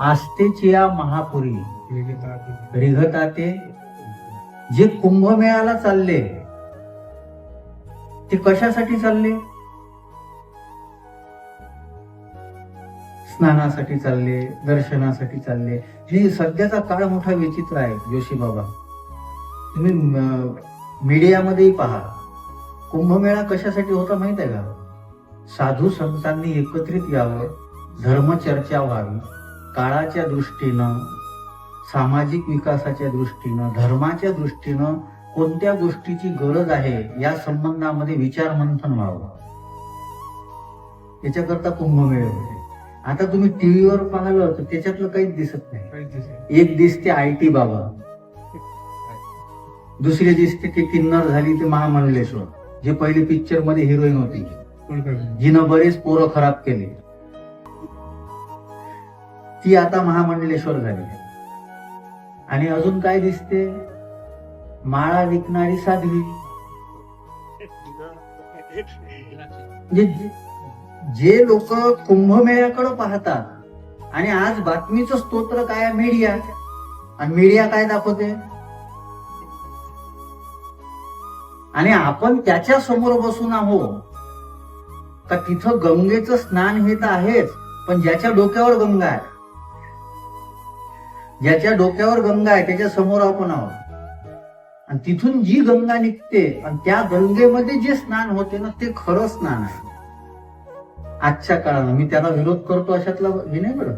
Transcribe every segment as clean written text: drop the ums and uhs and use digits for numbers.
आस्थेच्या महापुरी रिघताते. जे कुंभमेळ्याला चालले ते कशासाठी चालले? स्नानासाठी चालले, दर्शनासाठी चालले. हे सध्याचा काळ मोठा विचित्र आहे जोशी बाबा. तुम्ही मीडियामध्येही पहा, कुंभमेळा कशासाठी होता माहित आहे का? साधू संतांनी एकत्रित यावं, धर्मचर्चा व्हावी, काळाच्या दृष्टीनं, सामाजिक विकासाच्या दृष्टीनं, धर्माच्या दृष्टीनं कोणत्या गोष्टीची गरज आहे या संबंधामध्ये विचार मंथन व्हावं. याच्याकरता कुंभमेळे होते. आता तुम्ही टीव्हीवर पाहिलं तर त्याच्यातलं काहीच दिसत नाही. एक दिसते IT बाबा, दुसरी दिसते ती किन्नर झाली ते महामंडलेश्वर, जे पहिले पिक्चर मध्ये हिरोईन होती, जिनं बरेच पोरं खराब केले, ती आता महामंडलेश्वर झाली. आणि अजून काय दिसते? माळा विकणारी साध्वी. जे लोक कुंभमेळ्याकडे पाहतात आणि आज बातमीचं स्तोत्र काय? मीडिया. आणि मीडिया काय दाखवते? आणि आपण त्याच्या समोर बसून आहोत का तिथं गंगेचं स्नान हे तर आहेच, पण ज्याच्या डोक्यावर गंगा आहे, ज्याच्या डोक्यावर गंगा आहे त्याच्या समोर आपण आहोत. आणि तिथून जी गंगा निघते आणि त्या गंगेमध्ये जे स्नान होते ना, ते खरं स्नान आहे आजच्या काळानं. मी त्याला विरोध करतो अशातला हे नाही बरं,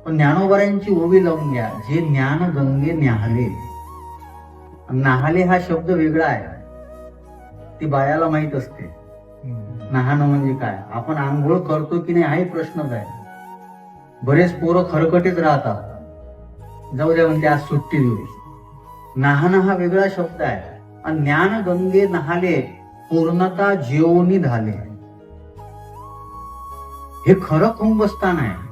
पण ज्ञानोबारायांची ओवी लावून घ्या. जे ज्ञान गंगे न्याहले. नाहले हा शब्द वेगळा आहे, ती बायाला माहित असते नाहणं म्हणजे काय. आपण आंघोळ करतो की नाही हाही प्रश्नच आहे. बरेच पोरं खरकटेच राहतात, जाऊ द्या म्हणते आज सुट्टी देऊ. नाहणं हा वेगळा शब्द आहे. आणि ज्ञान गंगे नाहले, पूर्णता जेवणी झाले, हे खरं कुंभस्थान आहे.